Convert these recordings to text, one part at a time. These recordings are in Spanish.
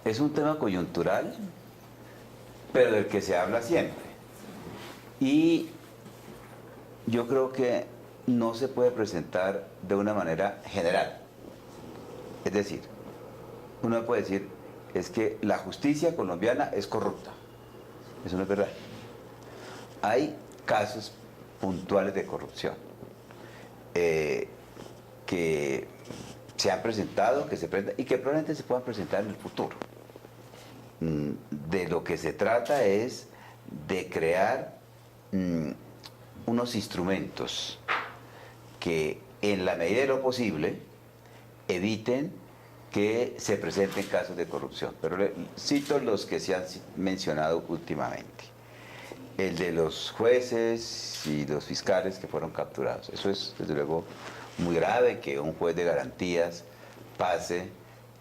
es un tema coyuntural, pero del que se habla siempre. Y yo creo que no se puede presentar de una manera general. Es decir, uno puede decir, es que la justicia colombiana es corrupta. Eso no es verdad. Hay casos puntuales de corrupción que se han presentado, que se presentan y que probablemente se puedan presentar en el futuro. De lo que se trata es de crear unos instrumentos que en la medida de lo posible eviten que se presenten casos de corrupción. Pero cito los que se han mencionado últimamente. El de los jueces y los fiscales que fueron capturados. Eso es, desde luego, muy grave que un juez de garantías pase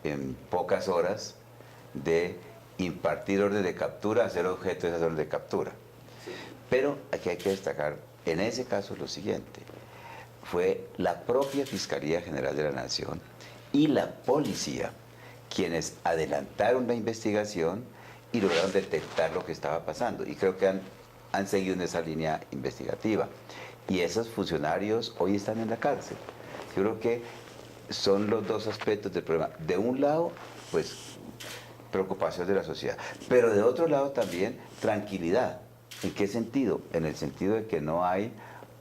en pocas horas de impartir orden de captura a ser objeto de esas órdenes de captura. Pero aquí hay que destacar, en ese caso, lo siguiente. Fue la propia Fiscalía General de la Nación y la policía quienes adelantaron la investigación y lograron detectar lo que estaba pasando. Y creo que han seguido en esa línea investigativa. Y esos funcionarios hoy están en la cárcel. Yo creo que son los dos aspectos del problema. De un lado, pues, preocupación de la sociedad. Pero de otro lado también, tranquilidad. ¿En qué sentido? En el sentido de que no hay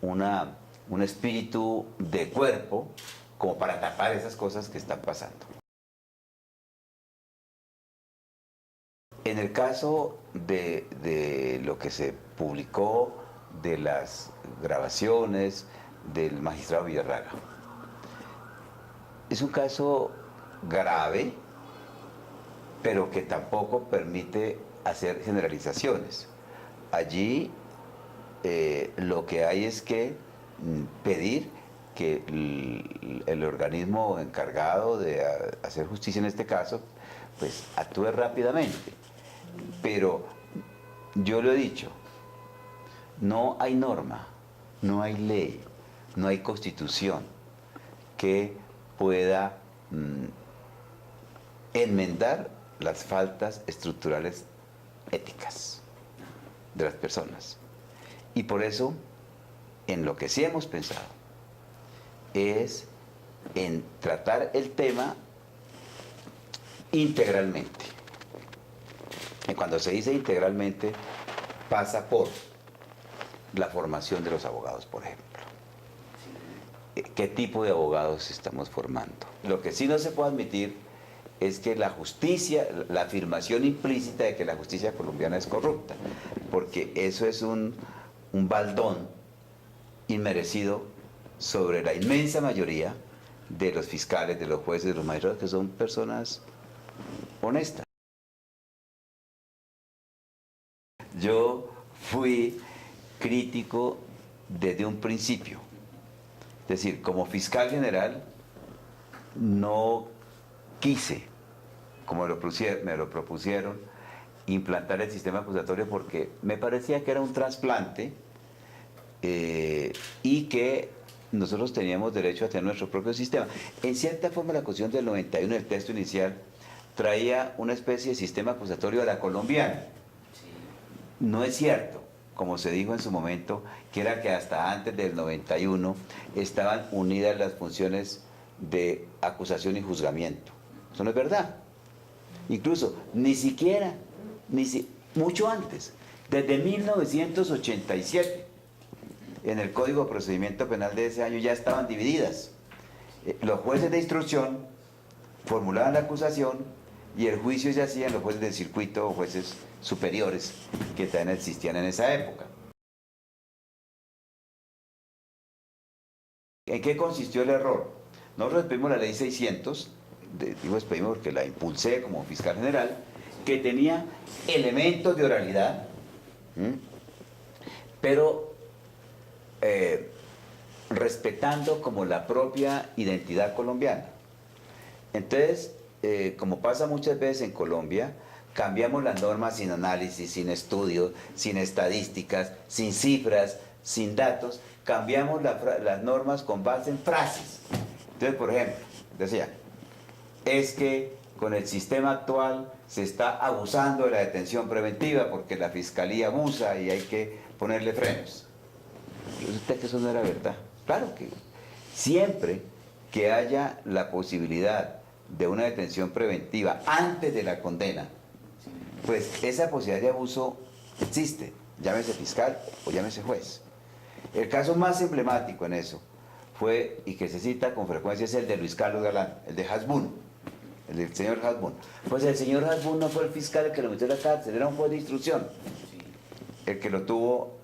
un espíritu de cuerpo como para tapar esas cosas que están pasando. En el caso de lo que se publicó de las grabaciones del magistrado Villarraga, es un caso grave, pero que tampoco permite hacer generalizaciones. Allí lo que hay es que pedir que el organismo encargado de hacer justicia en este caso, pues actúe rápidamente. Pero yo lo he dicho, no hay norma, no hay ley, no hay constitución que pueda enmendar las faltas estructurales éticas de las personas. Y por eso, en lo que sí hemos pensado, es en tratar el tema integralmente. Y cuando se dice integralmente, pasa por la formación de los abogados, por ejemplo. ¿Qué tipo de abogados estamos formando? Lo que sí no se puede admitir es que la justicia, la afirmación implícita de que la justicia colombiana es corrupta, porque eso es un baldón inmerecido sobre la inmensa mayoría de los fiscales, de los jueces, de los magistrados, que son personas honestas. Yo fui crítico desde un principio. Es decir, como fiscal general no quise, como me lo propusieron, implantar el sistema acusatorio porque me parecía que era un trasplante y que nosotros teníamos derecho a tener nuestro propio sistema. En cierta forma, la Constitución del 91, el texto inicial, traía una especie de sistema acusatorio a la colombiana. No es cierto, como se dijo en su momento, que era que hasta antes del 91 estaban unidas las funciones de acusación y juzgamiento. Eso no es verdad. Incluso, ni siquiera, mucho antes, desde 1987, en el Código de Procedimiento Penal de ese año ya estaban divididas. Los jueces de instrucción formulaban la acusación y el juicio se hacía en los jueces del circuito o jueces superiores que también existían en esa época. ¿En qué consistió el error? Nosotros pedimos la ley 600, digo pedimos porque la impulsé como fiscal general, que tenía elementos de oralidad, pero respetando como la propia identidad colombiana. Entonces, como pasa muchas veces en Colombia, cambiamos las normas sin análisis, sin estudios, sin estadísticas, sin cifras, sin datos, cambiamos las normas con base en frases. Entonces, por ejemplo, decía, es que con el sistema actual se está abusando de la detención preventiva porque la fiscalía abusa y hay que ponerle frenos. Resulta que eso no era verdad. Claro que siempre que haya la posibilidad de una detención preventiva antes de la condena, pues esa posibilidad de abuso existe, llámese fiscal o llámese juez. El caso más emblemático en eso fue, y que se cita con frecuencia, es el de Luis Carlos Galán, el de Hasbún, el del señor Hasbún. Pues el señor Hasbún no fue el fiscal el que lo metió a la cárcel, era un juez de instrucción el que lo tuvo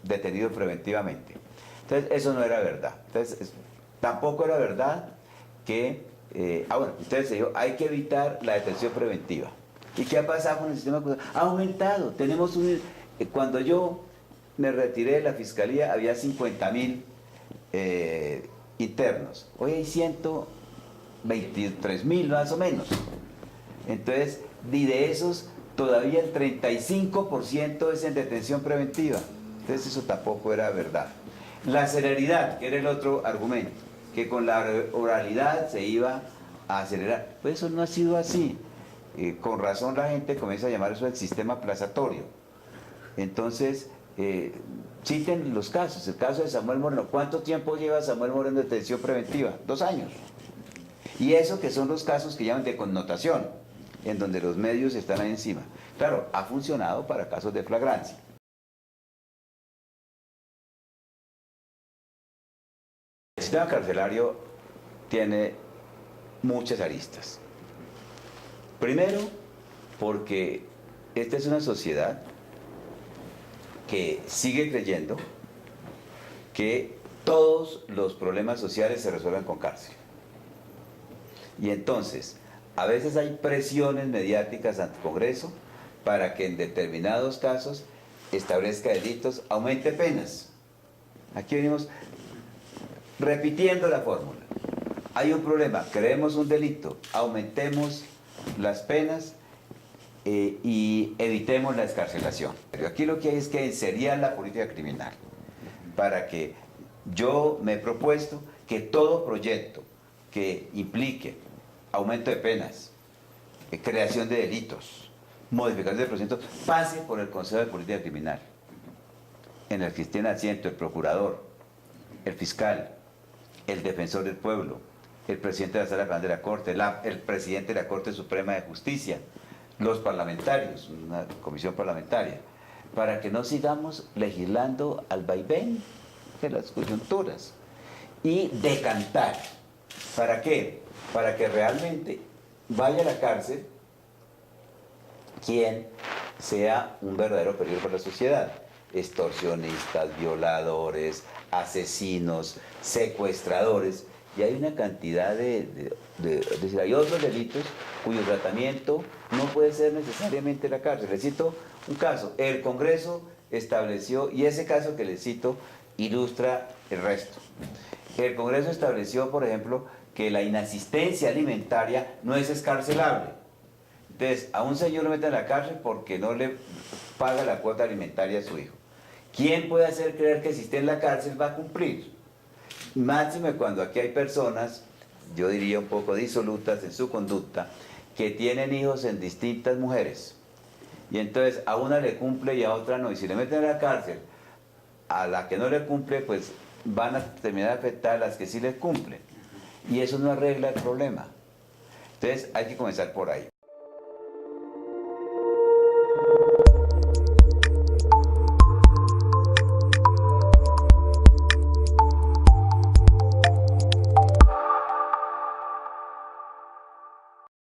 detenido preventivamente. Entonces, eso no era verdad. Entonces, tampoco era verdad que... bueno, entonces dijo, hay que evitar la detención preventiva. ¿Y qué ha pasado con el sistema acusador? Ha aumentado. Tenemos cuando yo me retiré de la fiscalía había 50.000 internos. Hoy hay 123.000 más o menos. Entonces, y de esos, todavía el 35% es en detención preventiva. Entonces eso tampoco era verdad. La celeridad, que era el otro argumento, que con la oralidad se iba a acelerar. Pues eso no ha sido así. Con razón la gente comienza a llamar eso el sistema aplazatorio. Entonces, citen los casos. El caso de Samuel Moreno. ¿Cuánto tiempo lleva Samuel Moreno en detención preventiva? 2 años. Y eso que son los casos que llaman de connotación, en donde los medios están ahí encima. Claro, ha funcionado para casos de flagrancia. El sistema carcelario tiene muchas aristas. Primero, porque esta es una sociedad que sigue creyendo que todos los problemas sociales se resuelven con cárcel. Y entonces, a veces hay presiones mediáticas ante el Congreso para que en determinados casos establezca delitos, aumente penas. Aquí venimos repitiendo la fórmula. Hay un problema, creemos un delito, aumentemos las penas y evitemos la excarcelación. Pero aquí lo que hay es que enseriar la política criminal para que yo me he propuesto que todo proyecto que implique aumento de penas, creación de delitos, modificación de procedimientos, pase por el Consejo de Política Criminal, en el que tiene asiento el procurador, el fiscal, el defensor del pueblo, el presidente de la Sala Penal de la Corte, el presidente de la Corte Suprema de Justicia, los parlamentarios, una comisión parlamentaria, para que no sigamos legislando al vaivén de las coyunturas y decantar. ¿Para qué? Para que realmente vaya a la cárcel quien sea un verdadero peligro para la sociedad. Extorsionistas, violadores, asesinos, secuestradores, y hay una cantidad hay otros delitos cuyo tratamiento no puede ser necesariamente la cárcel. Les cito un caso, el Congreso estableció, y ese caso que les cito ilustra el resto. El Congreso estableció, por ejemplo, que la inasistencia alimentaria no es excarcelable. Entonces, a un señor lo meten a la cárcel porque no le paga la cuota alimentaria a su hijo. ¿Quién puede hacer creer que si esté en la cárcel va a cumplir? Máxime cuando aquí hay personas, yo diría un poco disolutas en su conducta, que tienen hijos en distintas mujeres. Y entonces a una le cumple y a otra no. Y si le meten a la cárcel, a la que no le cumple, pues van a terminar de afectar a las que sí les cumplen. Y eso no arregla el problema. Entonces hay que comenzar por ahí.